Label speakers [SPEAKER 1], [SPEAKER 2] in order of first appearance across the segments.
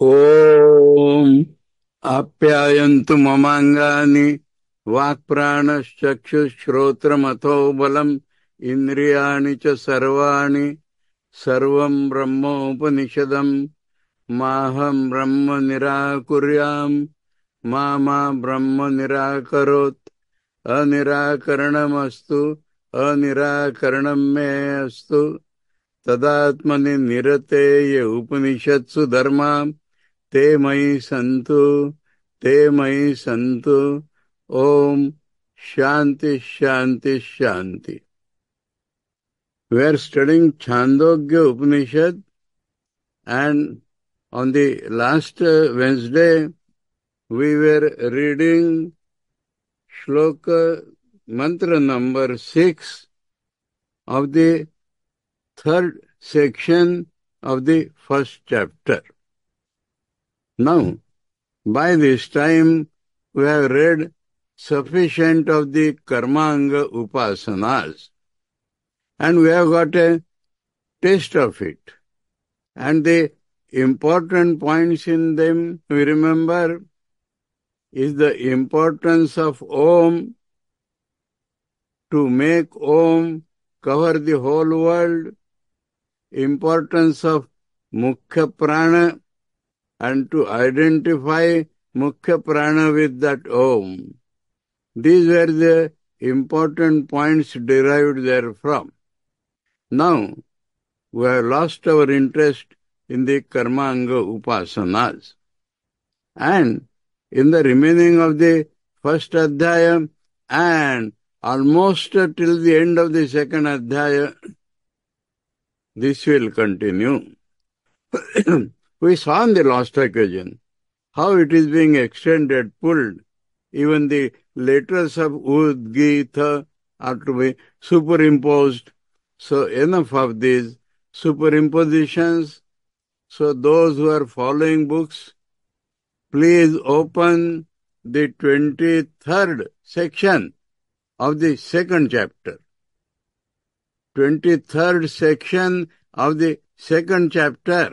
[SPEAKER 1] ಓಂ ಆಪ್ಯಾಯಂತು ಮಮಾಂಗಾನಿ ವಾಕ್ಪ್ರಾಣಶ್ಚಕ್ಷುಶ್ರೋತ್ರಮಥೋ ಬಲಂ ಇಂದ್ರಿಯಾಣಿ ಚ ಸರ್ವಾಣಿ ಸರ್ವಂ ಬ್ರಹ್ಮೋಪನಿಷದಂ ಮಾಹಂ ಬ್ರಹ್ಮ ನಿರಾಕುರ್ಯಾಂ ಮಾ ಬ್ರಹ್ಮ ನಿರಾಕರೋತ್ ಅನಿರಾಕರಣಮಸ್ತು ಅನಿರಾಕರಣಂ ಮೇ ಅಸ್ತು ತದಾತ್ಮನಿ ನಿರತೇಯ ಉಪನಿಷತ್ಸು ಧರ್ಮ ते मयि सन्तु ओम शांति शांति शांति. We are studying Chandogya Upanishad, and on the last Wednesday we were reading shloka mantra number 6 of the third section of the first chapter. Now, by this time, we have read sufficient of the Karmanga Upasanas, and we have got a taste of it. And the important points in them, we remember, is the importance of Om, to make Om cover the whole world, importance of Mukhya Prana, and to identify Mukhya Prana with that Om. These were the important points derived therefrom. Now, we have lost our interest in the Karmanga Upasanas. And in the remaining of the first Adhyaya and almost till the end of the second Adhyaya, this will continue. We saw on the last occasion how it is being extended, pulled. Even the letters of Ud, Gita are to be superimposed. So enough of these superimpositions. So those who are following books, please open the 23rd section of the second chapter. 23rd section of the second chapter.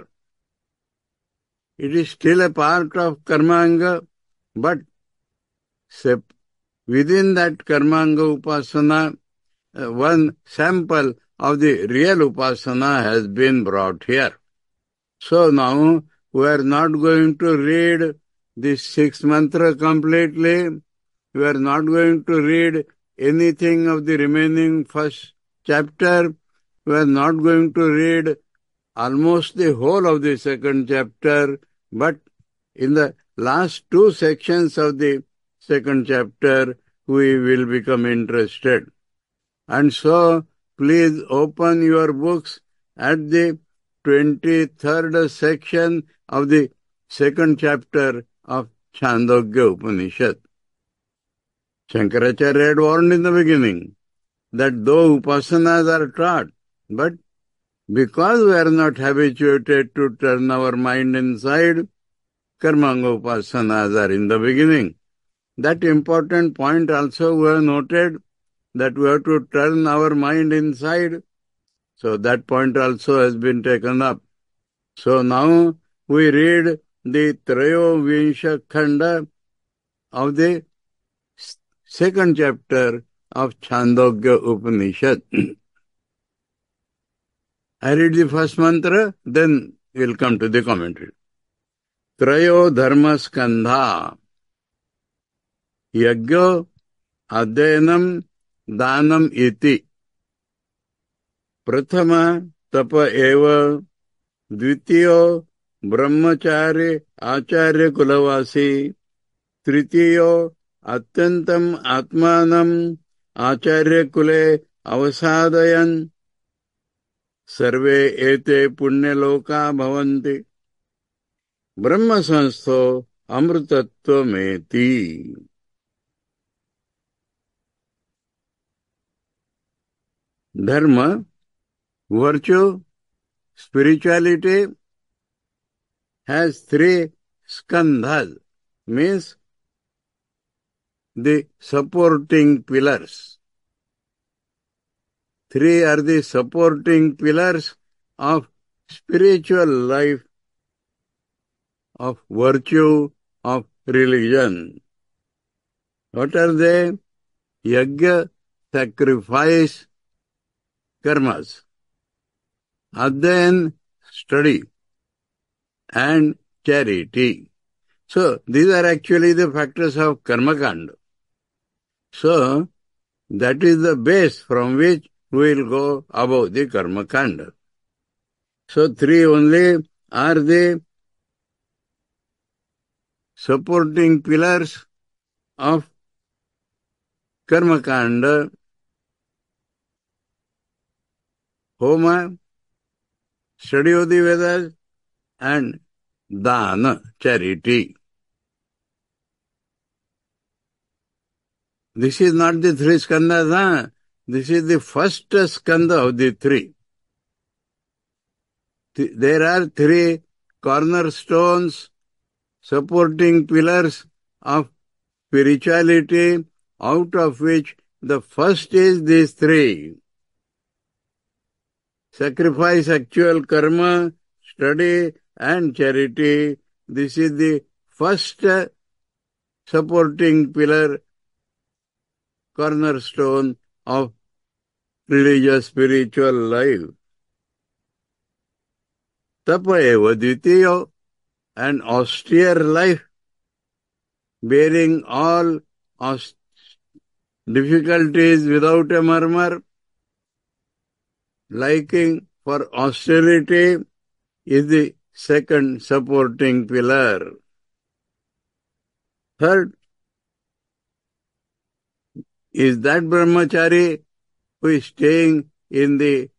[SPEAKER 1] It is still a part of Karmanga, but within that Karmanga Upasana, one sample of the real Upasana has been brought here. So now we are not going to read this 6th mantra completely. We are not going to read anything of the remaining first chapter. We are not going to read almost the whole of the second chapter, but in the last 2 sections of the second chapter, we will become interested. And so, please open your books at the 23rd section of the second chapter of Chandogya Upanishad. Shankaracharya had warned in the beginning that though upasanas are taught, but because we are not habituated to turn our mind inside, Karmanga Upasanas are in the beginning. That important point also we have noted, that we have to turn our mind inside. So that point also has been taken up. So now we read the Trayovinsha Khanda of the second chapter of Chandogya Upanishad. I read the first mantra, then we'll come to the commentary. Trayo dharma skandha yagyo adhayanam danam iti prathama tapa eva dvitiyo brahmachari acharya kulavasi tritiyo atyantam atmanam acharya kule avasadayan सर्वे एते पुण्यलोका भवन्ति ब्रह्म संस्थो अमृतत्वमेति. Dharma, virtue, spirituality has 3 skandhas, means the supporting pillars. 3 are the supporting pillars of spiritual life of virtue of religion. What are they? Yajna, sacrifice, karmas. Adhan, study, and charity. So, these are actually the factors of karma kanda. So, that is the base from which we will go above the karma kanda. So, three only are the supporting pillars of karma kanda: homa, study of the Vedas, and dana, charity. This is not the three skandhas, huh? This is the first skandha of the three. There are three cornerstones, supporting pillars of spirituality, out of which the first is these three. Sacrifice, actual karma, study, and charity. This is the first supporting pillar, cornerstone of religious spiritual life. Tapa eva dvitiyo, an austere life, bearing all difficulties without a murmur, liking for austerity, is the second supporting pillar. Third is that brahmachari who is staying in the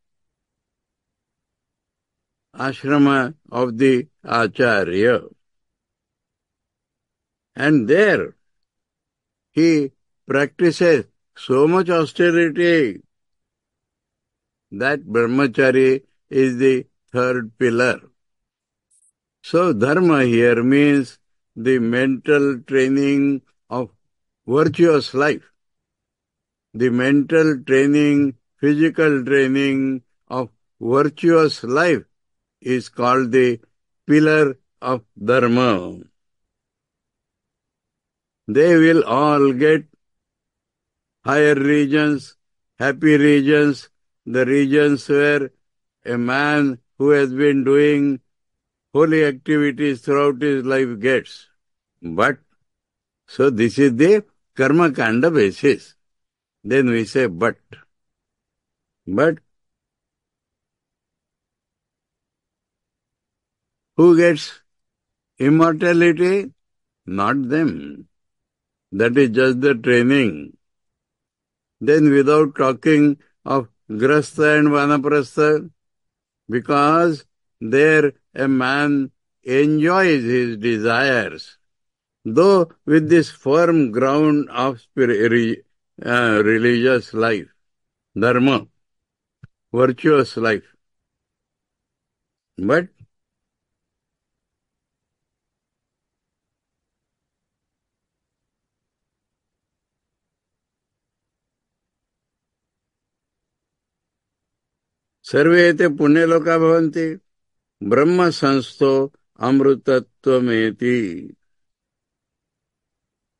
[SPEAKER 1] ashrama of the acharya. And there he practices so much austerity. That brahmachari is the third pillar. So dharma here means the mental training of virtuous life. The mental training, physical training of virtuous life is called the pillar of dharma. They will all get higher regions, happy regions, the regions where a man who has been doing holy activities throughout his life gets. But, so this is the karma kanda basis. Then we say but. But, who gets immortality? Not them. That is just the training. Then without talking of grastha and vanaprastha, because there a man enjoys his desires, though with this firm ground of religious life, dharma, virtuous life. But सर्वे ते पुण्यलोका भवन्ति, ब्रह्म संस्थो amrutattvameti.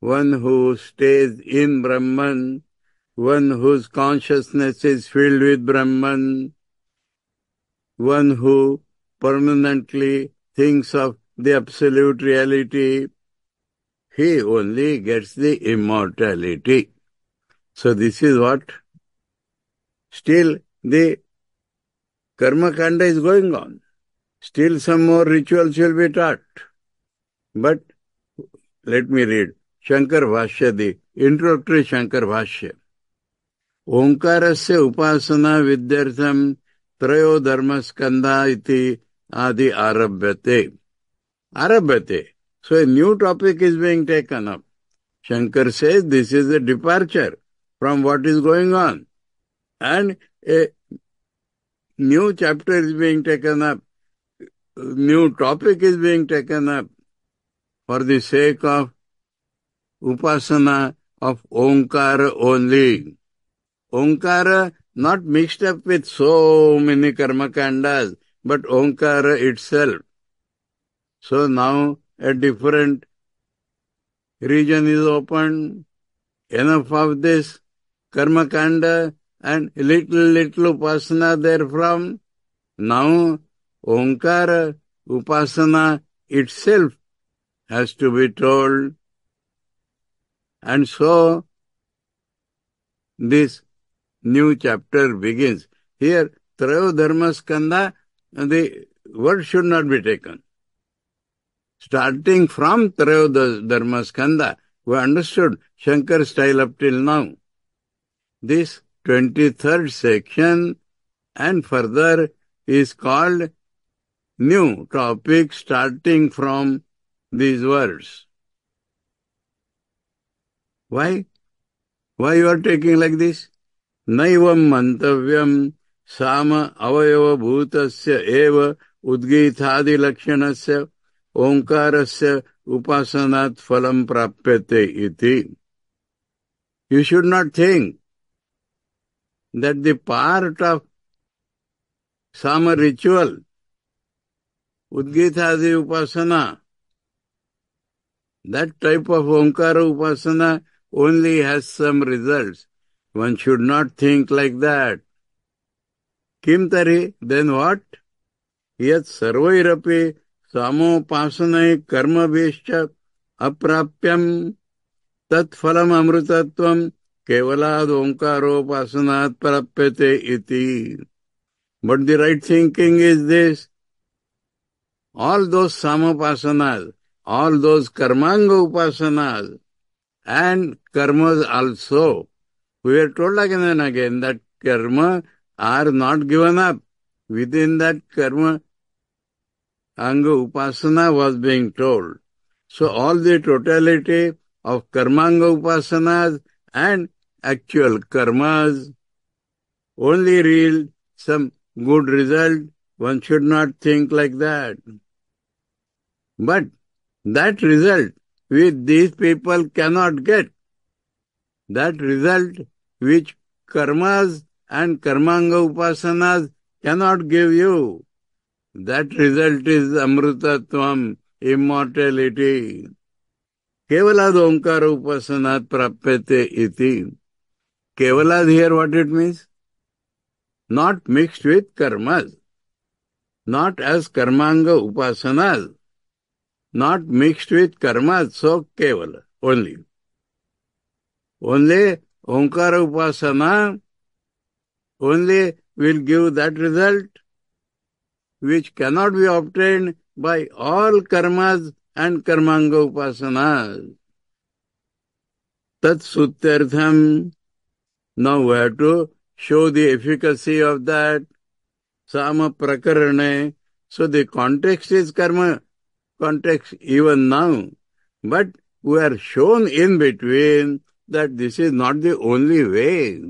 [SPEAKER 1] One who stays in Brahman, one whose consciousness is filled with Brahman, one who permanently thinks of the absolute reality, he only gets the immortality. So this is what still the karma kanda is going on. Still some more rituals will be taught. But let me read Shankar Bhashya, the introductory Shankar Bhashya. Omkarasya upasana vidyartham trayo dharmaskandha iti adi arabhyate. Arabhyate. So a new topic is being taken up. Shankar says this is a departure from what is going on. And a new chapter is being taken up. New topic is being taken up for the sake of upasana of Omkara only. Omkara not mixed up with so many karma kandas, but Omkara itself. So now a different region is opened. Enough of this karma kanda and little upasana therefrom. Now Omkara upasana itself has to be told. And so this new chapter begins. Here, Trayo Dharmaskandha, the word should not be taken. Starting from Trayo Dharmaskandha, we understood Shankar style up till now. This 23rd section and further is called new topic starting from these words. Why? Why you are taking like this? Naivam mantavyam sama avayava bhutasya eva udgithadi lakshanasya omkarasya upasanat phalam prapyate iti. You should not think that the part of sama ritual, udgithadi upasana, that type of omkara upasana only has some results. One should not think like that. Kim tari, then what? Yat sarvairapi samopasanai karma vescha aprapyam tat phalam amrutatvam kevalad omkaropasanat prapyate iti. But the right thinking is this. All those samapasanas, all those karmanga upasanas, and karmas also. We are told again and again that karma are not given up. Within that karma, anga upasana was being told. So all the totality of karmanga upasanas and actual karmas only yield some good result. One should not think like that. But that result which these people cannot get, that result which karmas and karmanga upasanas cannot give you, that result is amrutatvam, immortality. Kevalad omkara upasanat prapyate iti. Kevalad here what it means? Not mixed with karmas, not as karmanga upasanas, not mixed with karmas, so kevala, only. Only omkara upasana only will give that result which cannot be obtained by all karmas and karmanga upasanas. Tat sutyartham. Now we have to show the efficacy of that. Sama prakarane. So the context is karma context even now. But we are shown in between that this is not the only way.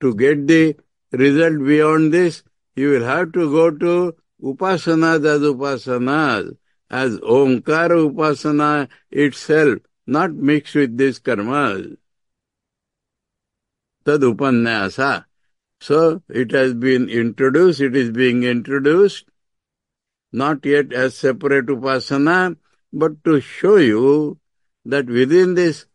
[SPEAKER 1] To get the result beyond this, you will have to go to upasanas as omkara upasana itself, not mixed with this karmas. Tad upanyasa. So it has been introduced, it is being introduced, not yet as separate upasana, but to show you that within this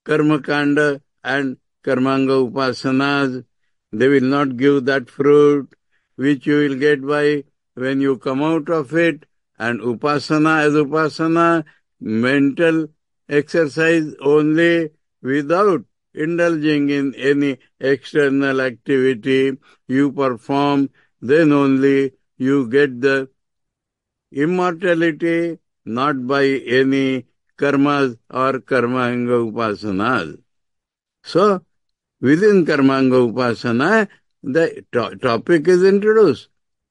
[SPEAKER 1] karma kanda and karmanga upasanas, they will not give that fruit which you will get by when you come out of it. And upasana as upasana, mental exercise only without indulging in any external activity you perform, then only you get the immortality, not by any karmas or karmanga upasanas. So, within karmanga upasana, the topic is introduced,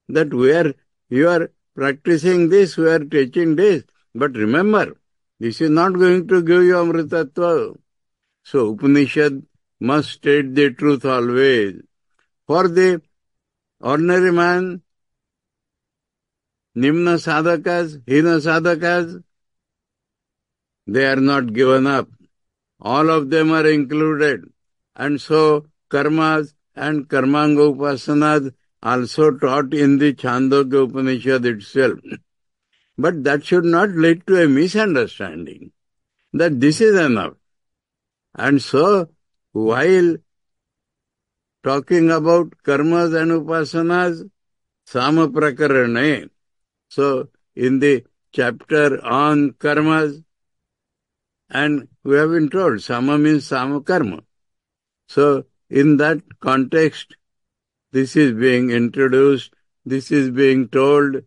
[SPEAKER 1] that where you are practicing this, we are teaching this. But remember, this is not going to give you amritatva. So Upanishad must state the truth always. For the ordinary man, nimna sadhakas, hina sadhakas, they are not given up. All of them are included. And so karmas and karmanga upasanas also taught in the Chandogya Upanishad itself. But that should not lead to a misunderstanding that this is enough. And so, while talking about karmas and upasanas, Sama Prakarane, so in the chapter on karmas, and we have been told Sama means Sama Karma. So, in that context, this is being introduced, this is being told,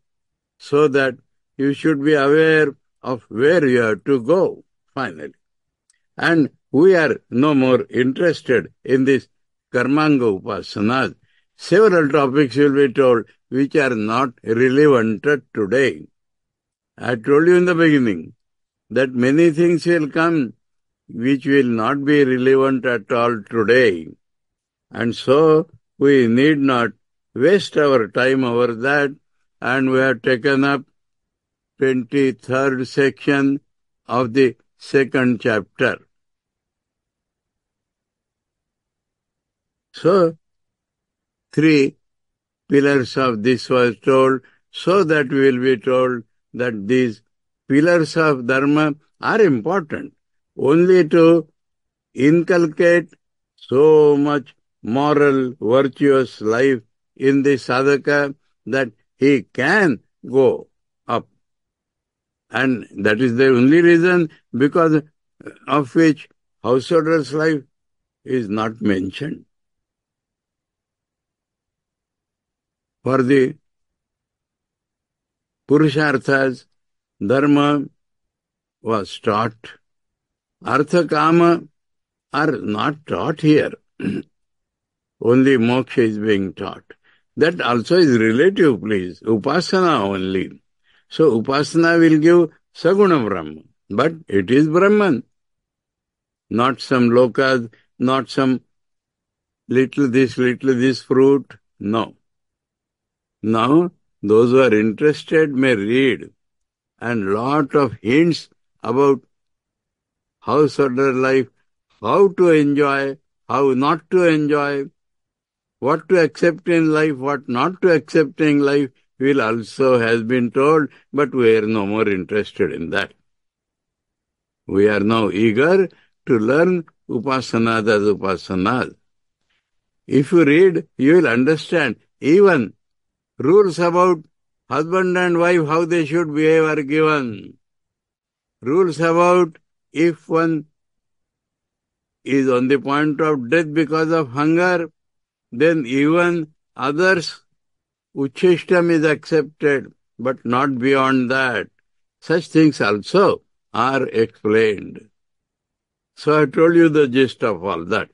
[SPEAKER 1] so that you should be aware of where you have to go, finally. And we are no more interested in this Karmanga Upasanas. Several topics will be told which are not relevant today. I told you in the beginning that many things will come which will not be relevant at all today. And so we need not waste our time over that, and we have taken up 23rd section of the second chapter. So, 3 pillars of this was told, so that we will be told that these pillars of dharma are important only to inculcate so much moral, virtuous life in the sadhaka that he can go up. And that is the only reason because of which householder's life is not mentioned. For the Purusharthas, dharma was taught. Artha Kama are not taught here. Only moksha is being taught. That also is relative, please. Upasana only. So Upasana will give Saguna Brahma. But it is Brahman. Not some lokas, not some little this fruit. No. Now, those who are interested may read, and lot of hints about householder life, how to enjoy, how not to enjoy, what to accept in life, what not to accept in life, will also has been told, but we are no more interested in that. We are now eager to learn upasanas as upasanas. If you read, you will understand even rules about husband and wife, how they should behave are given. Rules about if one is on the point of death because of hunger, then even others, Uchishtam is accepted, but not beyond that. Such things also are explained. So I told you the gist of all that.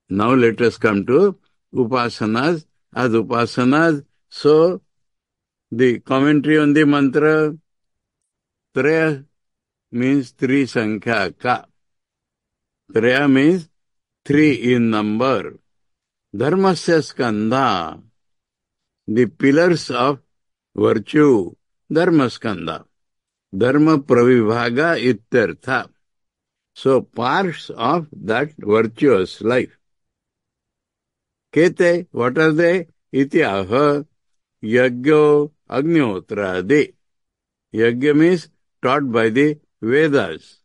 [SPEAKER 1] Now let us come to upasanas. As upasanas, so the commentary on the mantra, Traya means 3 sankhya ka. Traya means 3 in number. Dharmasya skandha, the pillars of virtue, dharma skandha. Dharma pravibhaga ityartha. So parts of that virtuous life. Kete, what are they? Iti aha, yagyo agnihotradi. Yagya means taught by the Vedas.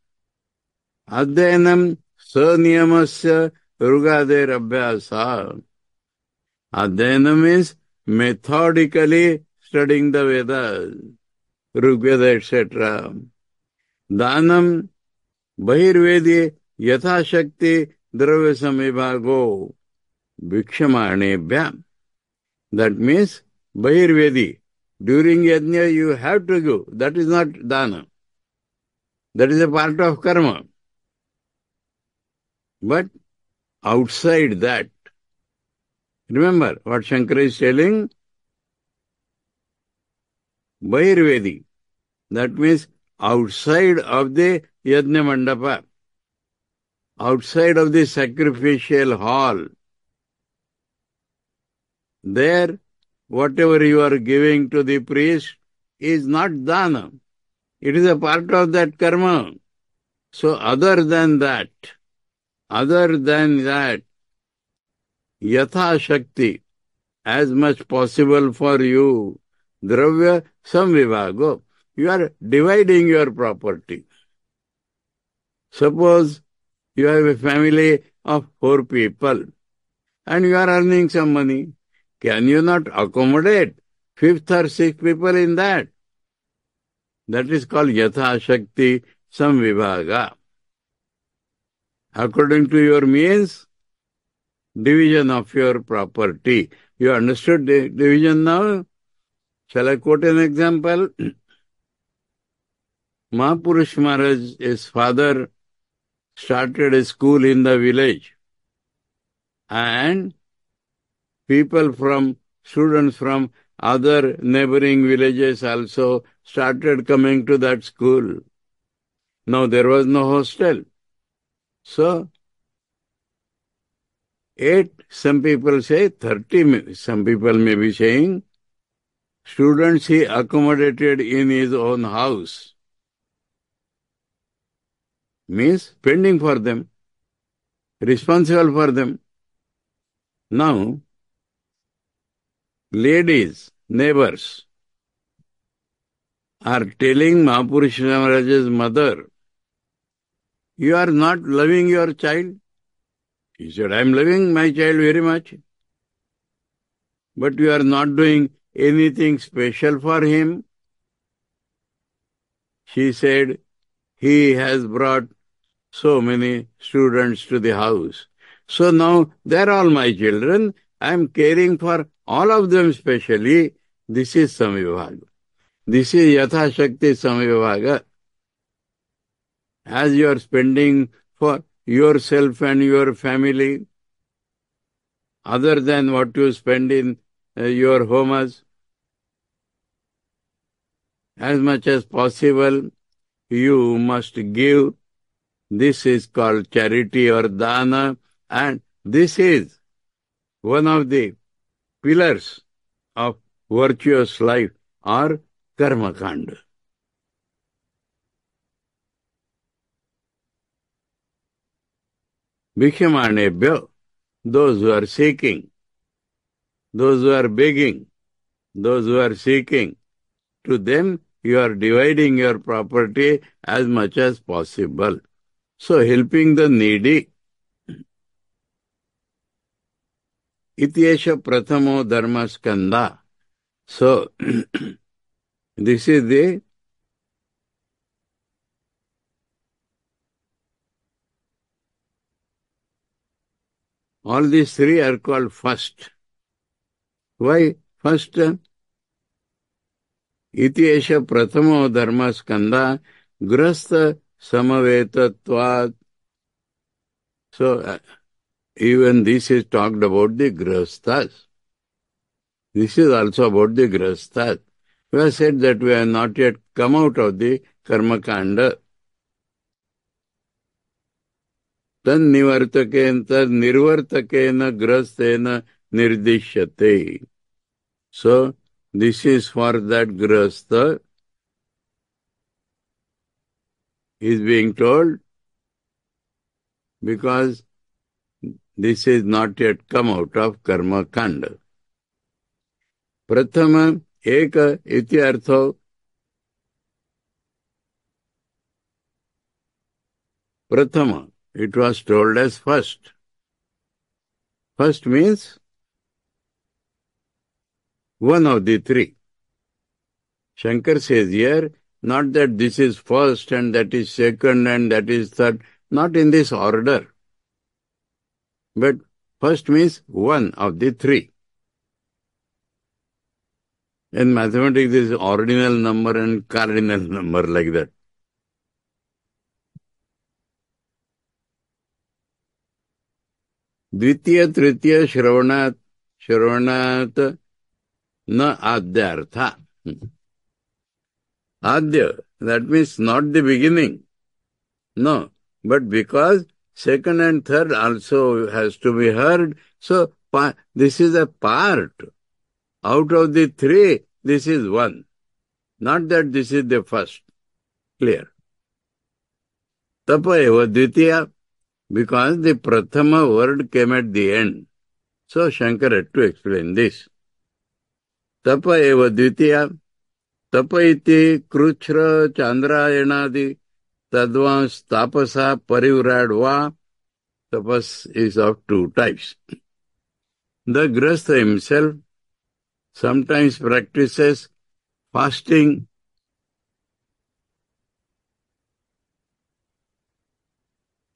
[SPEAKER 1] Adhyanam saniyamasya rugader abhyasa. Adhyana means methodically studying the Vedas, Rigveda, etc. Danam bahirvedi yatha shakti dravya samibhago vikshamanebhyam. That means bahirvedi. During yajna you have to give. That is not dana. That is a part of karma. But outside that, remember what Shankara is telling? Bahirvedi. That means outside of the yajna mandapa, outside of the sacrificial hall. There, whatever you are giving to the priest is not dana. It is a part of that karma. So other than that, yatha shakti, as much possible for you, dravya samvivago. You are dividing your property. Suppose you have a family of 4 people and you are earning some money. Can you not accommodate 5th or 6th people in that? That is called yatha shakti samvivaga. According to your means, division of your property. You understood the division now? Shall I quote an example? Mahapurush Maharaj, his father, started a school in the village. And students from other neighboring villages also started coming to that school. Now there was no hostel. So, 8, some people say 30, some people may be saying, students he accommodated in his own house. Means spending for them, responsible for them. Now, ladies, neighbors, are telling Mahapurush Maharaj's mother, you are not loving your child. He said, I am loving my child very much. But you are not doing anything special for him. She said, he has brought so many students to the house. So now they are all my children. I am caring for all of them specially. This is samvivaga. This is yatha shakti samvivaga. As you are spending for yourself and your family, other than what you spend in your homes, as much as possible, you must give. This is called charity or dana, and this is one of the pillars of virtuous life or karma kanda. Bhikshamanebhyo, those who are seeking, those who are begging, those who are seeking, to them you are dividing your property as much as possible. So helping the needy. Ityesha prathamo dharma skanda. So, this is all these 3 are called first. Why first? Ityesha prathamo dharma skanda grasta samavetatvat. So, even this is talked about the grastas. This is also about the grastas. We have said that we have not yet come out of the karma kanda. Tad nirvartakena grastena nirdishyate. So, this is for that grasta is being told because this is not yet come out of karma kanda. Prathama eka iti artho. Prathama, it was told as first. First means one of the 3. Shankar says here, not that this is first and that is second and that is third, not in this order. But first means one of the 3. In mathematics, there is ordinal number and cardinal number like that. Dvitiya, Tritiya, Shravanat, na adyartha. Adya, that means not the beginning. No, but because second and third also has to be heard, so this is a part. Out of the 3, this is one. Not that this is the first. Clear. Tapa eva dvitiya, because the prathama word came at the end. So Shankara had to explain this. तप एव द्वितीया तप इति कृच्छ्र चांद्रायणादि तद्वांस तापसा परिव्राड वा tapas is of two types. The grahastha himself sometimes practices fasting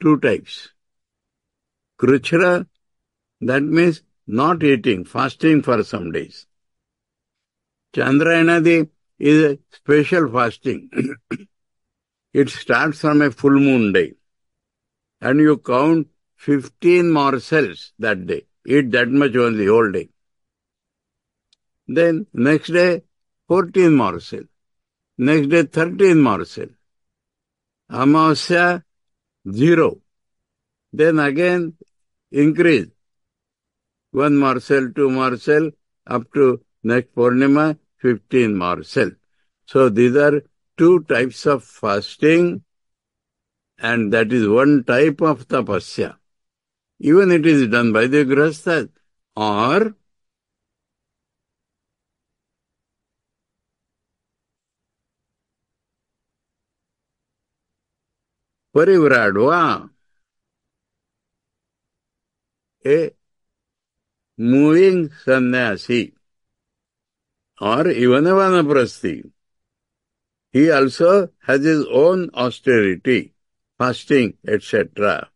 [SPEAKER 1] two types. Kruchra, that means not eating, fasting for some days. Chandrayanadi is a special fasting. It starts from a full moon day. And you count 15 morsels that day. Eat that much only, whole day. Then next day, 14 morsel. Next day, 13 morsel. Amavasya, 0. Then again, increase. 1 morsel, 2 morsel, up to next Purnima, 15 morsel. So these are two types of fasting, and that is one type of tapasya. Even it is done by the grahasthas, or parivradva, a moving sannyasi, or even a vanaprasthi. He also has his own austerity, fasting, etc.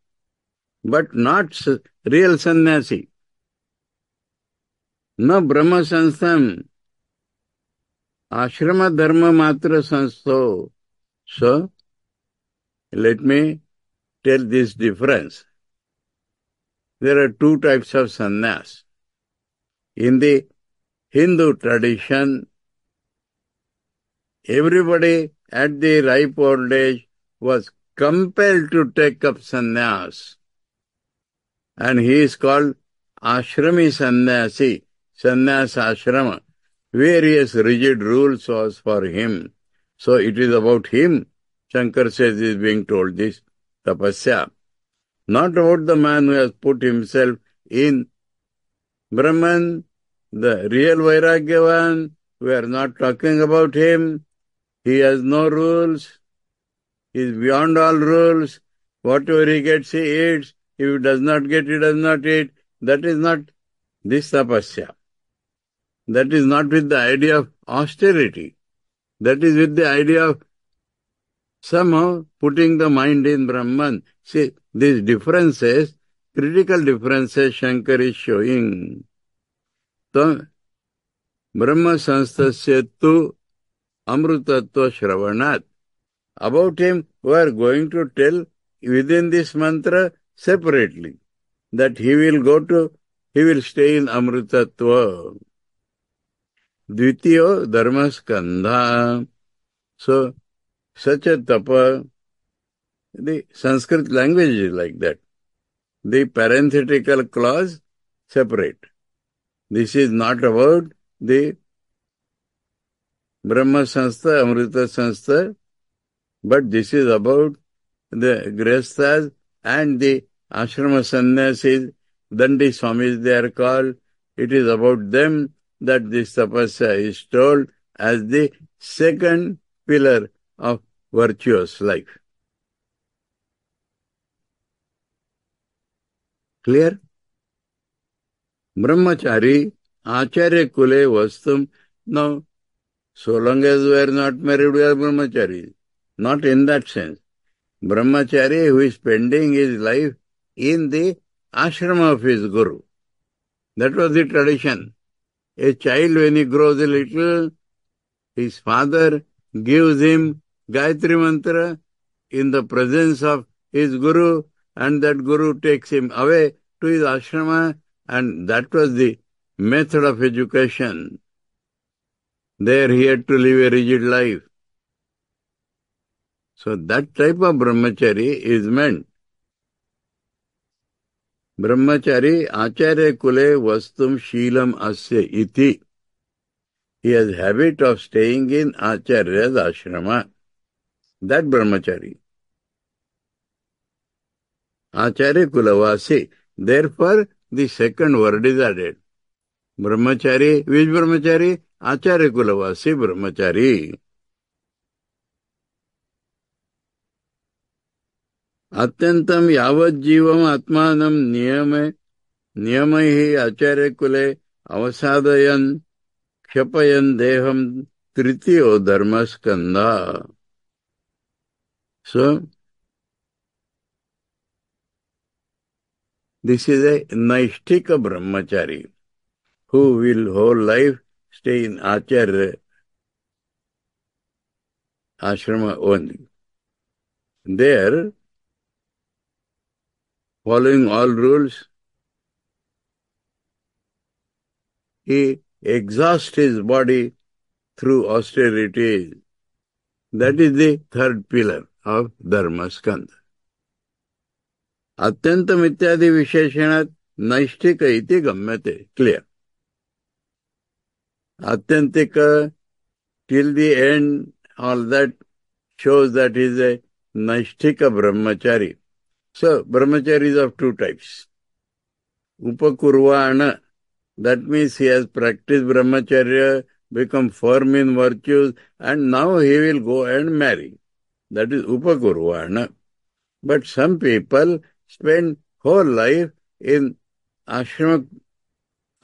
[SPEAKER 1] But not real sannyasi. No Brahma Sansthan, Ashrama Dharma Matra Sanstho. So, let me tell this difference. There are two types of sannyas. In the Hindu tradition, everybody at the ripe old age was compelled to take up sannyas. And he is called Ashrami Sannyasi, Sannyas Ashrama. Various rigid rules was for him. So it is about him, Shankar says, is being told this tapasya. Not about the man who has put himself in Brahman, the real Vairagyavan. We are not talking about him. He has no rules. He is beyond all rules. Whatever he gets, he eats. If he does not get, he does not eat. That is not this tapasya. That is not with the idea of austerity. That is with the idea of somehow putting the mind in Brahman. See, these differences, critical differences, Shankar is showing. So, Brahma Sanstasya tu Amrutatva Shravanat. About him, we are going to tell within this mantra separately that he will stay in Amrutatva. Dvitiyo Dharma Skandha. So, such a tapa, the Sanskrit language is like that. The parenthetical clause separate. This is not about the Brahma Sanstha, Amrita Sanstha, but this is about the Grihasthas and the Ashrama Sannyasis, Dandi Swamis they are called. It is about them that this tapasya is told as the second pillar of virtuous life. Clear? Brahmachari, Acharya Kule Vastum. Now, so long as we are not married, we are brahmacharis. Not in that sense. Brahmachari who is spending his life in the ashrama of his guru. That was the tradition. A child, when he grows a little, his father gives him Gayatri Mantra in the presence of his guru, and that guru takes him away to his ashrama, and that was the method of education. There he had to live a rigid life. So that type of brahmachari is meant. Brahmachari acharya kule vastum sheelam asya iti. He has habit of staying in acharya's ashrama. That brahmachari. Acharya kulavasi. Therefore, the second word is added. Brahmachari, which brahmachari? आचार्य कुलवासी ब्रह्मचारी। अत्यंतम यावज्जीवम आत्मानं नियमैः आचार्य कुले अवसादयन् क्षपयन् देहम तृतीयो धर्मस्कंधा। So this is a Naishthika brahmachari who will whole life stay in Acharya ashrama only. There, following all rules, he exhausts his body through austerities. That is the third pillar of Dharmaskandha. Atyantam ityadi visheshanat naishtika iti gamyate. Clear. Atyantika till the end, all that shows that he is a naishtika brahmachari. So, brahmachari is of two types. Upakurvana, that means he has practiced brahmacharya, become firm in virtues, and now he will go and marry. That is upakurvana. But some people spend whole life in ashrama,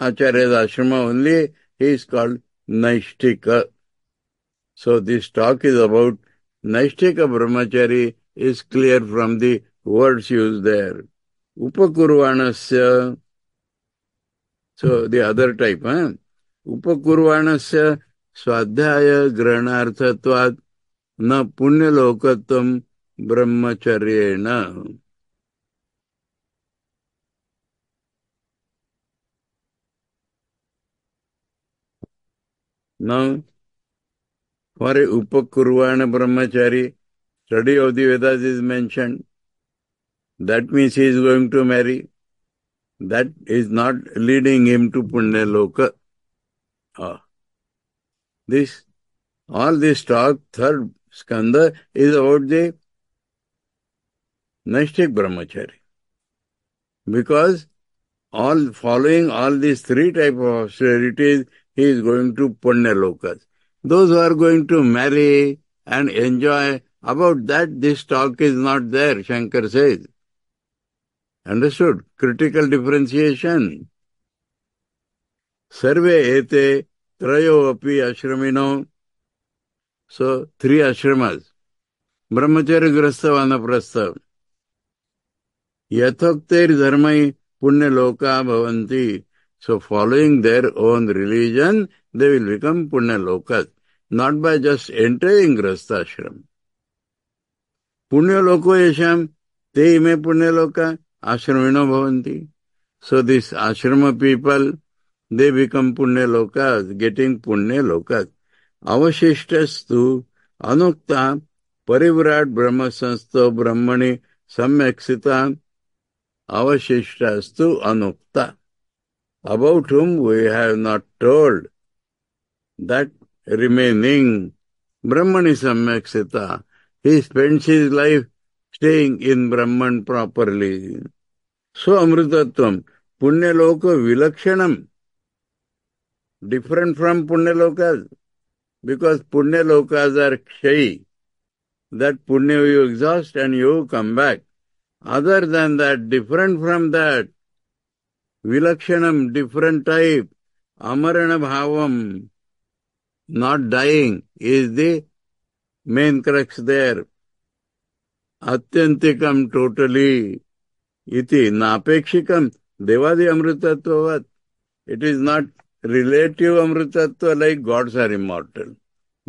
[SPEAKER 1] acharya's ashrama only. He is called Naishtika. So this talk is about Naishtika brahmachari is clear from the words used there. Upakurvanasya. So the other type, Upakurvanasya swadhyaya granarthatvat na punyalokatvam brahmacharyena. Now, for a Upakurvana brahmachari, study of the Vedas is mentioned. That means he is going to marry. That is not leading him to Punyaloka. All this talk, third skandha, is about the Naishtik brahmachari. Because following all these three types of austerities, he is going to Punyalokas. Those who are going to marry and enjoy, about that this talk is not there, Shankar says. Understood? Critical differentiation. Sarve ete trayo api ashramino. So, three ashramas. Brahmacharya grastha vanaprastha. Yathokter dharmai punyaloka bhavanti. So, following their own religion, they will become punyalokas. Not by just entering grastha ashram. Punyaloko yesham te ime punyaloka ashramino bhavanti. So, this ashrama people, they become punyalokas, getting punyalokas. Avashishtastu anukta parivirat brahma sansto brahmani samyaksita avashishtastu anukta. About whom we have not told, that remaining brahmani samyaksita, he spends his life staying in Brahman properly. So amrutatvam, punyaloka vilakshanam, different from punyalokas. Because punyalokas are kshayi. That punya you exhaust and you come back. Other than that, different from that, vilakshanam, different type, amarana bhavam, not dying, is the main crux there. Atyantikam totally, iti napekshikam, devadi amritattvavat. It is not relative amritattva like gods are immortal.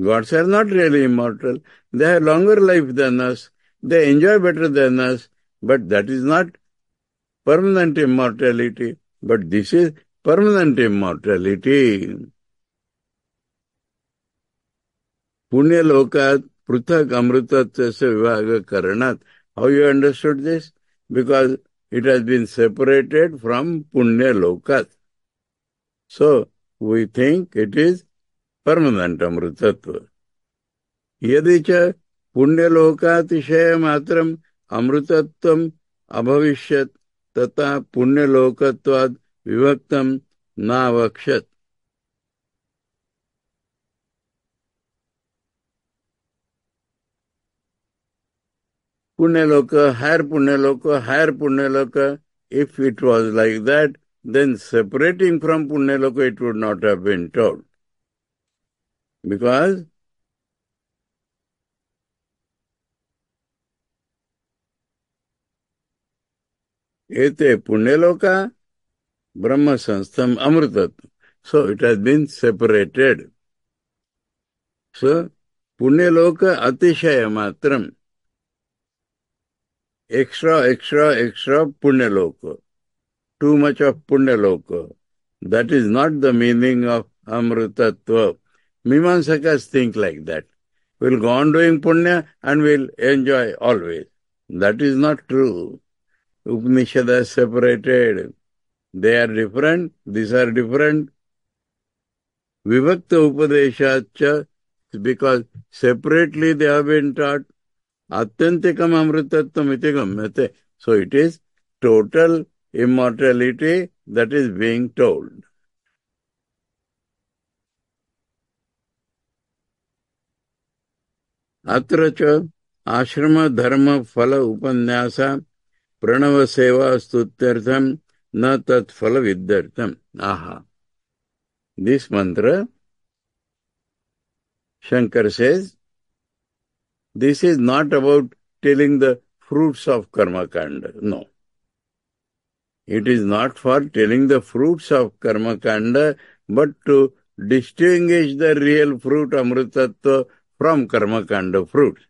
[SPEAKER 1] Gods are not really immortal. They have longer life than us. They enjoy better than us. But that is not permanent immortality. But this is permanent immortality. Punyalokat pruthak amritatvasya vivaga karanat. How you understood this? Because it has been separated from punyalokat. So, we think it is permanent amrutatva. Yadicha punyalokatishaya matram amrutatvam abhavishyat tata punyalokatvad vivaktam navakshat. Punyaloka, higher Punyaloka, higher Punyaloka. If it was like that, then separating from Punyaloka, it would not have been told. Because ete Punyaloka, Brahma Sanstham Amritat. So it has been separated. So, Punyaloka Atishaya Matram. Extra Punyaloka. Too much of Punyaloka. That is not the meaning of Amritatva. Mimamsakas think like that. We'll go on doing Punya and we'll enjoy always. That is not true. Upanishad is separated. They are different. These are different. Vivakta Upadeshacha, because separately they have been taught. Atyantikam amritatvam iti gamyate. So it is total immortality that is being told. Atra cha ashrama dharma phala upanyasa pranava seva stutyartham na tat phala vidyartham. Aha. This mantra, Shankar says, this is not about telling the fruits of karma kanda. No. It is not for telling the fruits of karma kanda, but to distinguish the real fruit amritattva from karma kanda fruits.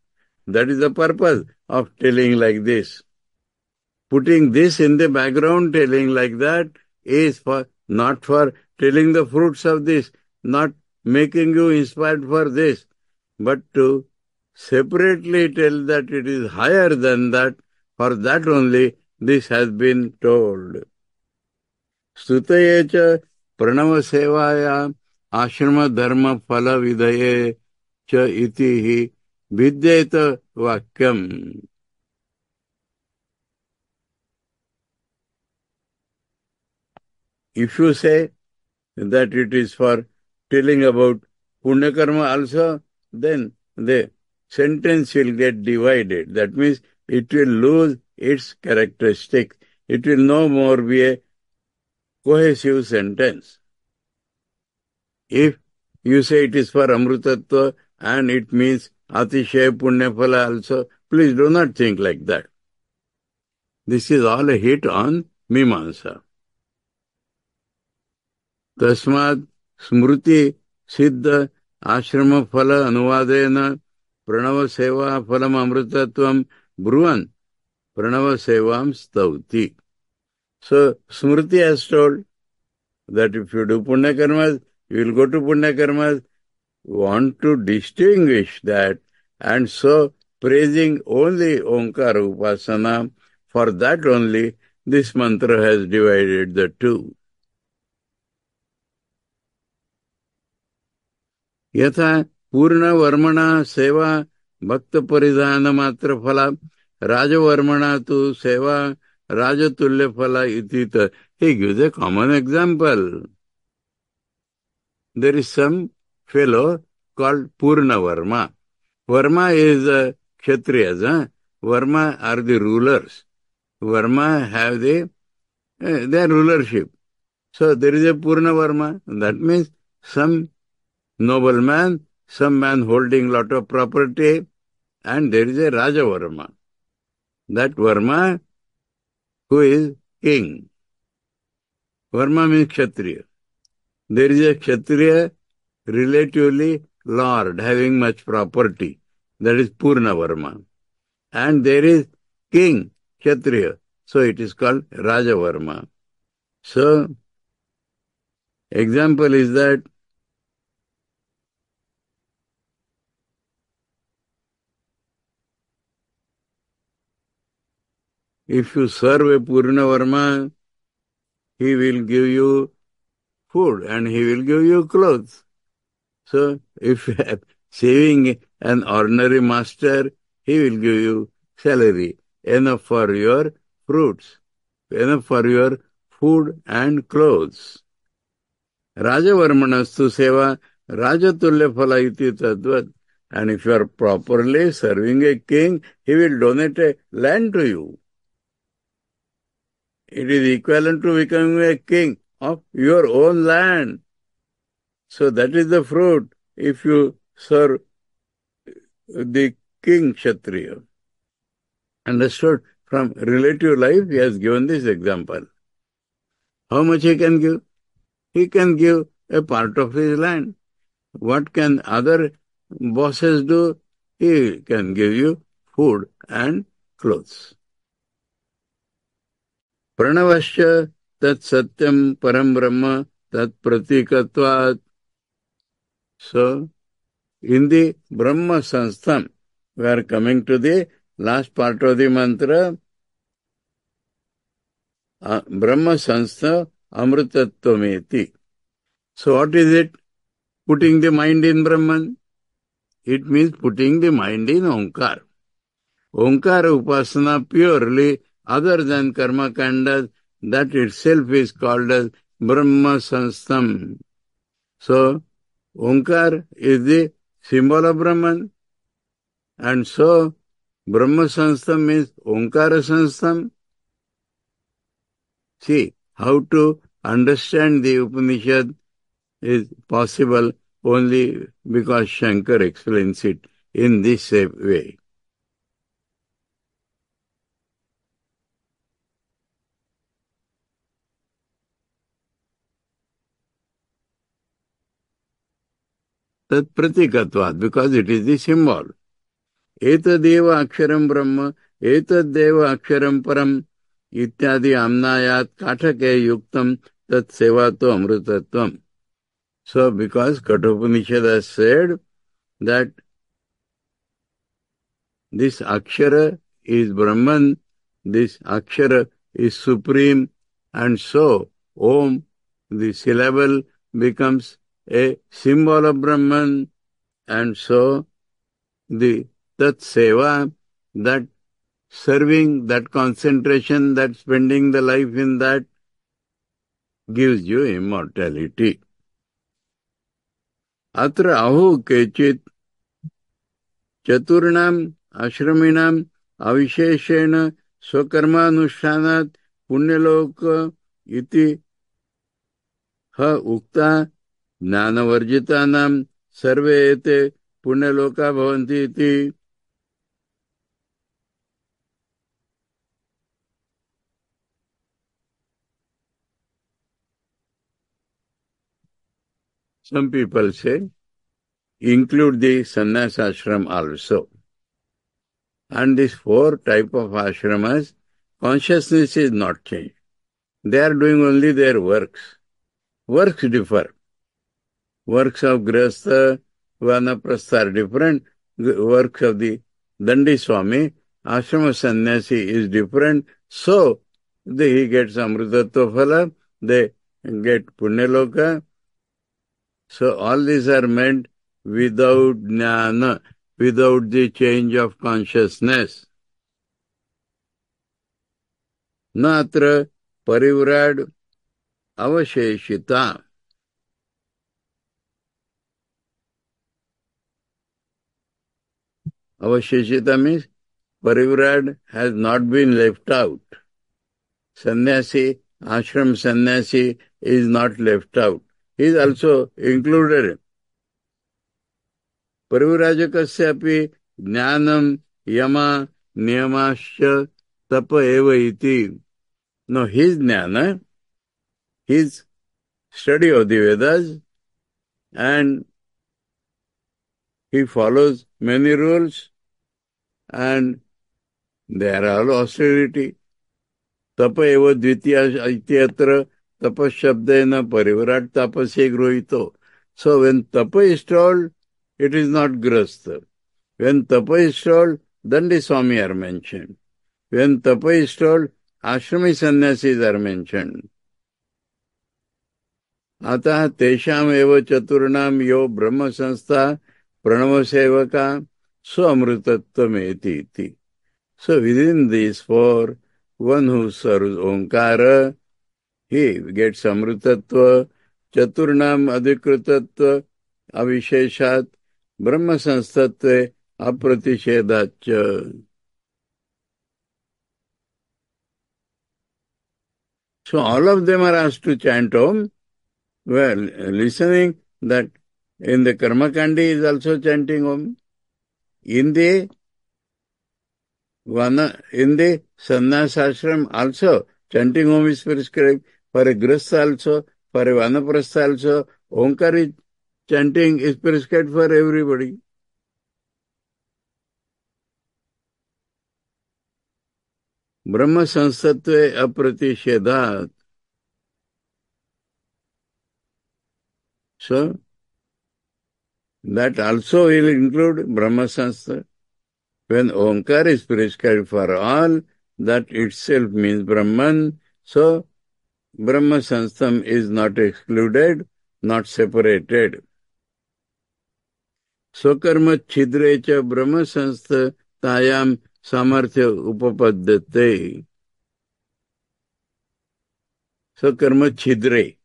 [SPEAKER 1] That is the purpose of telling like this. Putting this in the background, telling like that, is for not for telling the fruits of this, not making you inspired for this, but to separately tell that it is higher than that. For that only this has been told. Stutaye pranava sevaya ashrama dharma phala vidaye cha iti vidyeta vakyam. If you say that it is for telling about punya karma also, then the sentence will get divided. That means it will lose its characteristic. It will no more be a cohesive sentence. If you say it is for amrutattva and it means atishaya punya phala also, please do not think like that. This is all a hit on Mimamsa. Tasmad smruti siddha ashrama phala anuvadena pranava seva phalam amrutattvam bruvan pranava sevam stavti. So smruti has told that if you do punya karmas, you will go to punya karmas, want to distinguish that, and so praising only Omkara Upasana, for that only this mantra has divided the two. Yatha Purna Varmana Seva Bhakta Paridhana Matra Phala Raja Varmana tu Seva Raja Tulya Phala Itita. He gives a common example. There is some fellow called Purna Varma. Varma is Kshatriyas. Varma are the rulers. Varma have their rulership. So there is a Purna Varma. That means some nobleman, some man holding lot of property, and there is a Raja Varma. That Varma who is king. Varma means Kshatriya. There is a Kshatriya, relatively lord, having much property. That is Purna Varma. And there is king, Kshatriya. So it is called Raja Varma. So, example is that if you serve a Purna Varma, he will give you food and he will give you clothes. So, if you are saving an ordinary master, he will give you salary, enough for your fruits, enough for your food and clothes. Raja Varmanastu Seva Raja Tulya Phala iti tadvat. And if you are properly serving a king, he will donate a land to you. It is equivalent to becoming a king of your own land. So that is the fruit if you serve the king Kshatriya. Understood? From relative life, he has given this example. How much he can give? He can give a part of his land. What can other bosses do? He can give you food and clothes. Pranavasya tat satyam param brahma tat pratikatvat. So, in the Brahma Sanstha, we are coming to the last part of the mantra. Brahma Sanstha Amritatvameti. So what is it? Putting the mind in Brahman. It means putting the mind in Omkar. Omkara Upasana purely, other than Karma Kandas, that itself is called as Brahma Sanstham. So, Omkar is the symbol of Brahman. And so, Brahma Sanstham means Omkara Sanstham. See, how to understand the Upanishad is possible only because Shankar explains it in this way. Tat pratikatvat, because it is the symbol. Etadeva aksharam brahma, etadeva aksharam param, ityadi amnayat katake yuktam tat sevato amrutatvam. So, because Kathopanishad has said that this Akshara is Brahman, this Akshara is supreme, and so Om, the syllable, becomes a symbol of Brahman, and so the Tat Seva, that serving, that concentration, that spending the life in that, gives you immortality. Atra ahu kechit Chaturnam Ashraminam Avisheshena Swakarmanushanat Punyaloka iti ha ukta Jnanavarjitanam Sarve ete Punyaloka bhavanti iti. Some people say, include the sannyas ashram also. And these 4 types of ashramas, consciousness is not changed. They are doing only their works. Works differ. Works of Grihastha, Vanaprastha are different. Works of the Dandi Swami, Ashrama Sannyasi is different. So, he gets Amrutatva Phala, they get Punyaloka. So, all these are meant without jnana, without the change of consciousness. Natra parivrad avasheshita. Avasheshita means parivrad has not been left out. Sannyasi, ashram sannyasi is not left out. He is also included. Parivrajakasyapi jnanam yama niyamasya tapa eva iti. Now his jnana, his study of the Vedas, and he follows many rules, and they are all austerity. Tapa eva dvitiya ityatra tapa shabdena parivarat tapasya gruhito. So when tapa is told, it is not grihastha. When tapa is told, Dandi Swami are mentioned. When tapa is told, Ashrami sannyasis are mentioned. Atah tesham eva chaturnam yo brahma sanstha pranava sevaka swamrutattvam eti. So within these 4, one who serves Omkara, he gets Amrutattva, Chaturnam Adhikrutatva, Avisheshat, Brahma संस्तत्वे अप्रतिषेधाच्च. So all of them are asked to chant Om. Well, listening that in the Karmakandi is also chanting Om. In the in the sannyas ashram also chanting Om is prescribed. For a grihastha also, for a vanaprastha also, Omkar chanting is prescribed for everybody. Brahma sanstatve apratishedat. So, that also will include Brahma sanstha. When Omkar is prescribed for all, that itself means Brahman. So, Brahma Sanstam is not excluded, not separated. Swakarma Chidre cha Brahma Sanstha Tayam Samarthya Upapaddate. Swakarma Chidre.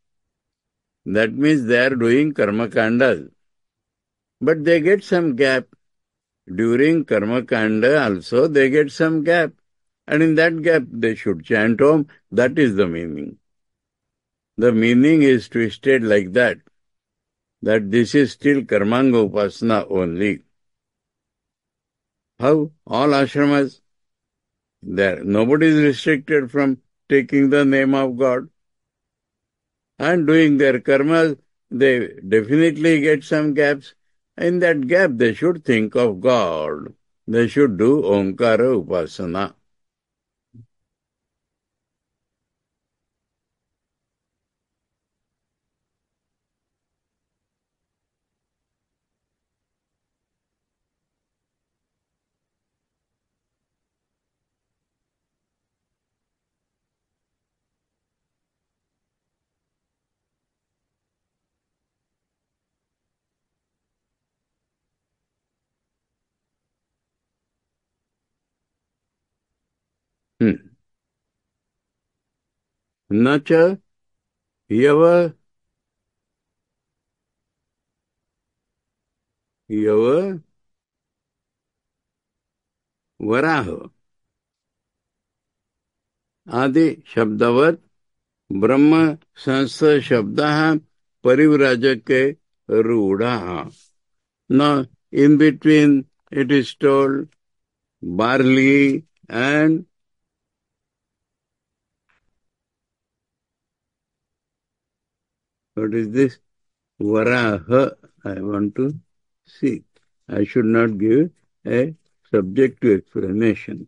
[SPEAKER 1] That means they are doing Karma Kandas. But they get some gap. During Karma Kanda also they get some gap. And in that gap they should chant Om. That is the meaning. The meaning is twisted like that this is still Karmanga Upasana only. How? All ashramas, there, nobody is restricted from taking the name of God and doing their karmas. They definitely get some gaps. In that gap, they should think of God. They should do Omkara Upasana. न च यव यव वराह आदि शब्दवत ब्रह्म संस्थ शब्दः परिव्राजके रूढ़ः. Now, in between, it is told barley and what is this? Varaha. I want to see. I should not give a subject to explanation.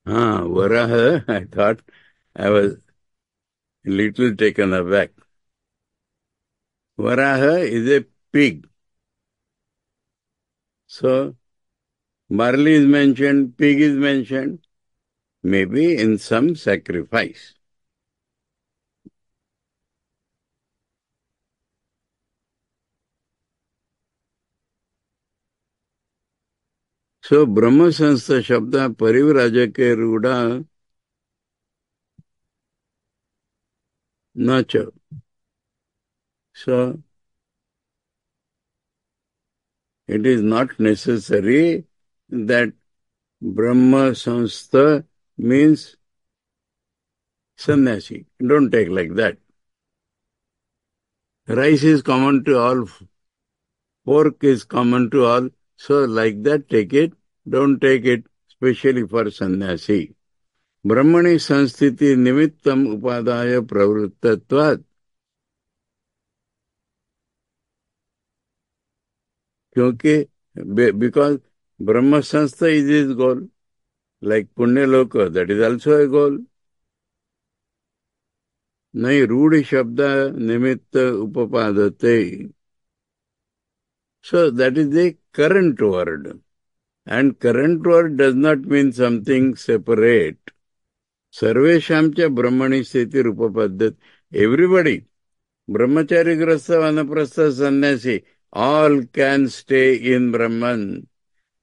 [SPEAKER 1] Varaha, I thought I was a little taken aback. Varaha is a pig. So, barley is mentioned, pig is mentioned, maybe in some sacrifice. So, Brahma Sanstha Shabda Parivrajake Ruda Nacha. So, it is not necessary that Brahma Sanstha means sannyasi. Don't take like that. Rice is common to all, pork is common to all. So, like that, take it. Don't take it specially for sannyasi. Brahmani sanstiti nimittam upadaya pravrittatvat. Because Brahma Sanstha is his goal. like Punya Loka, that is also a goal. Nahi Rudi Shabda Nimitta Upapadate. So that is the current word. And current word does not mean something separate. Sarveshamcha Brahmani Sthiti Rupapaddhat. Everybody, Brahmachari Grastha, Vanaprastha, Sannyasi, all can stay in Brahman.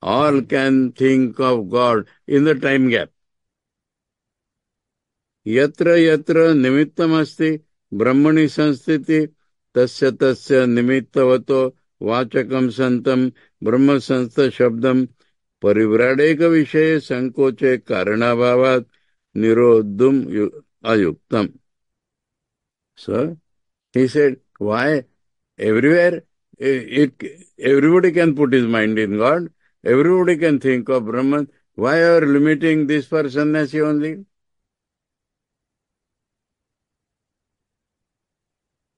[SPEAKER 1] All can think of God in the time gap. Yatra yatra nimittamasti brahmani sanstiti tasya tasya nimittavato vachakam santam brahma sanstha shabdam parivradeka vishaye sankoche karanabhavat nirodhum ayuktam. So, he said, why? Everywhere, everybody can put his mind in God. Everybody can think of Brahman. Why are you limiting this for sannyasi only?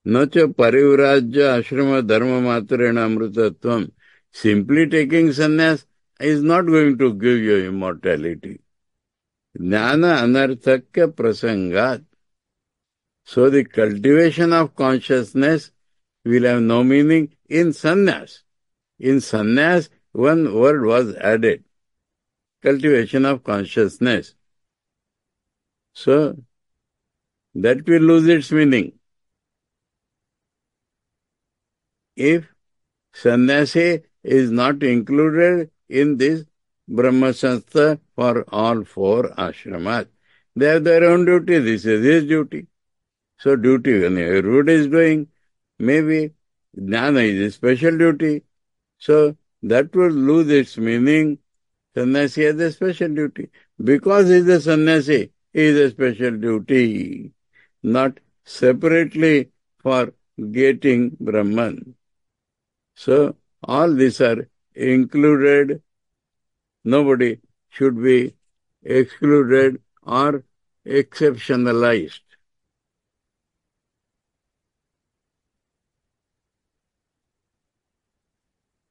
[SPEAKER 1] No cha parivrajya ashrama dharma matrena amrutatvam. Simply taking sannyas is not going to give you immortality. Jnana anarthakya prasangat. So the cultivation of consciousness will have no meaning in sannyas. In sannyas, one word was added. Cultivation of consciousness. So, that will lose its meaning. If sannyasi is not included in this Brahma Sanstha for all four ashramas, they have their own duty. This is his duty. So, duty, when everybody is doing, maybe jnana is a special duty. So, that will lose its meaning. Sannyasi has a special duty. Because he is a sannyasi, he is a special duty, not separately for getting Brahman. So, all these are included. Nobody should be excluded or exceptionalized.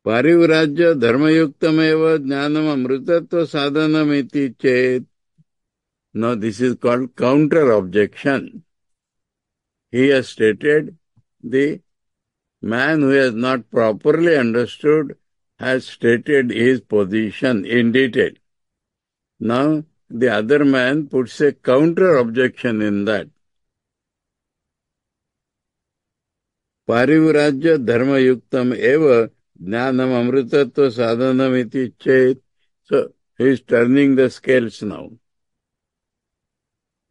[SPEAKER 1] Parivrajya dharmayuktameva jnanam amrutatva sadhanamiti chet. Now this is called counter-objection. He has stated the man who has not properly understood has stated his position in detail. Now the other man puts a counter-objection in that. Parivrajya dharmayuktam eva jnanam amrutatva sadhanam iti chet. So he is turning the scales now.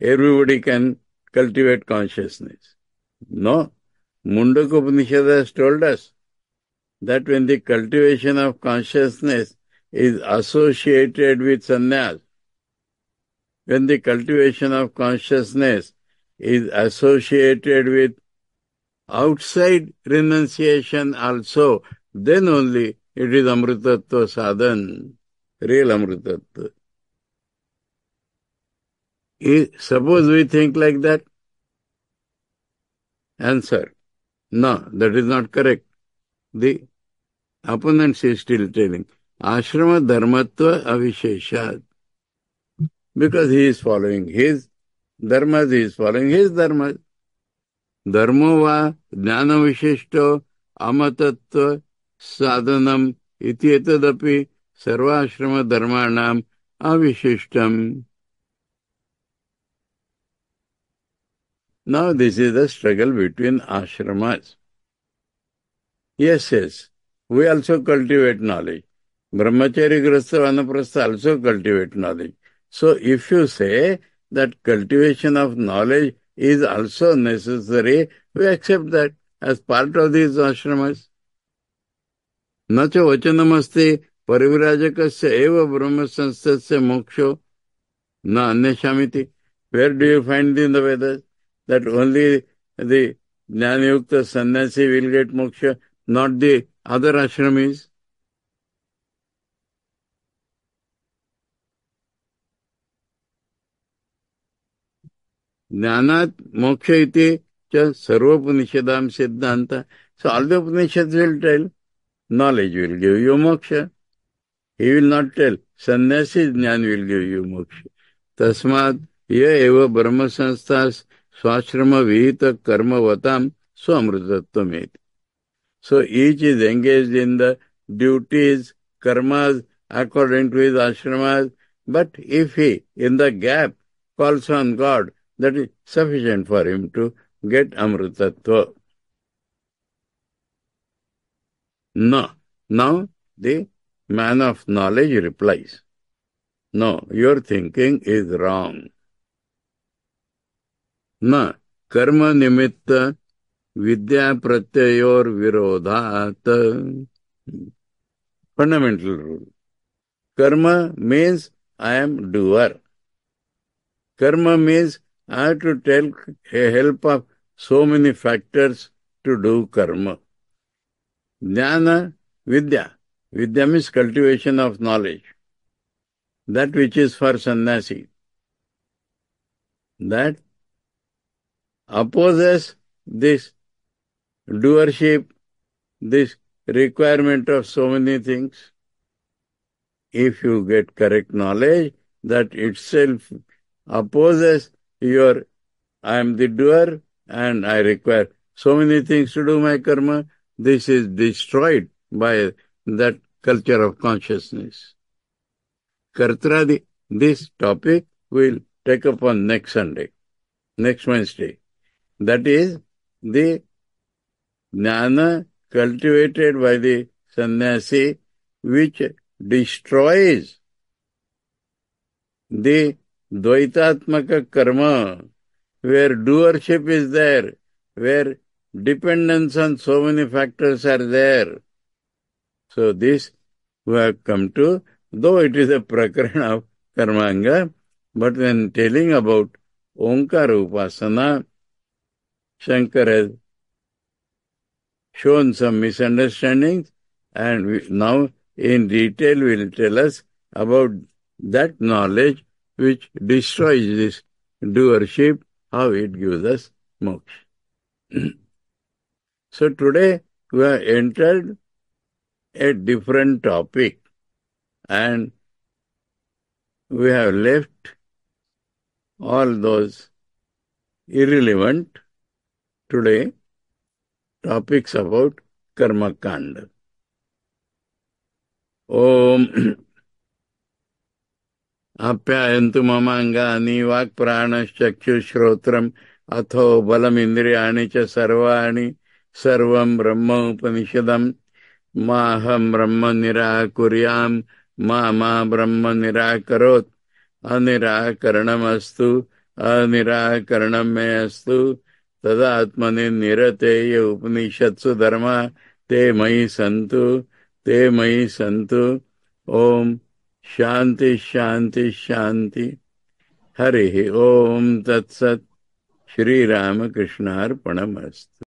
[SPEAKER 1] Everybody can cultivate consciousness. No. Mundaka Upanishad has told us that when the cultivation of consciousness is associated with sannyas, when the cultivation of consciousness is associated with outside renunciation also, then only it is amrutatva sadhan, real amrutatva. Suppose we think like that? Answer. No, that is not correct. The opponent is still telling, ashrama dharmatva avisheshat. Because he is following his dharmas, he is following his dharmas. Dharmo va jnana visheshto amatatva sadhanam iti etadapi sarva ashrama dharmanam avisheshtam. Now this is the struggle between ashramas. Yes, we also cultivate knowledge. Brahmachari, Grastha, Vanaprastha also cultivate knowledge. So if you say that cultivation of knowledge is also necessary, we accept that as part of these ashramas. Nacha vachanamasti parivrajakasya eva brahma sansthatsya moksho na anyashamiti. Where do you find in the Vedas that only the jnana-yukta sannyasi will get moksha, not the other ashramis? Jnanat moksha iti cha sarva upanishadam siddhanta. So all the Upanishads will tell, knowledge will give you moksha. He will not tell, sannyasi jnana will give you moksha. Tasmat ye eva brahma sanstha swashrama vihita karma vatam swamritattvam. So each is engaged in the duties, karmas, according to his ashramas. But if he, in the gap, calls on God, that is sufficient for him to get amritattva. No. Now the man of knowledge replies, no, your thinking is wrong. Na karma nimitta vidya pratyayor virodhat. Fundamental rule. Karma means I am doer. Karma means I have to take help of so many factors to do karma. Jnana, vidya. Vidya means cultivation of knowledge. That which is for sannyasi. That opposes this doership, this requirement of so many things. If you get correct knowledge, that itself opposes your, I am the doer and I require so many things to do my karma. This is destroyed by that culture of consciousness. Kartradi, this topic we'll take up on next Sunday, next Wednesday. That is the jnana cultivated by the sannyasi, which destroys the dvaitatmaka karma, where doership is there, where dependence on so many factors are there. So this we have come to, though it is a prakarana of karmanga, but when telling about Omkara Upasana, Shankara has shown some misunderstandings, and now in detail will tell us about that knowledge which destroys this doership, how it gives us moksha. So today we have entered a different topic, and we have left all those irrelevant today topics about karma kanda. Om Apyayantu mamangani vak pranashchakshushrotram atho balamindriyani cha sarvani sarvam brahma upanishadam maham brahma nirakuryam ma brahma nirakarot anirakaranamastu anirakaranam me astu tadatmani nirateya upanishatsu dharma te mayi santu om शांति शांति शांति हरि ओम तत्सत श्री रामकृष्णार्पणमस्तु।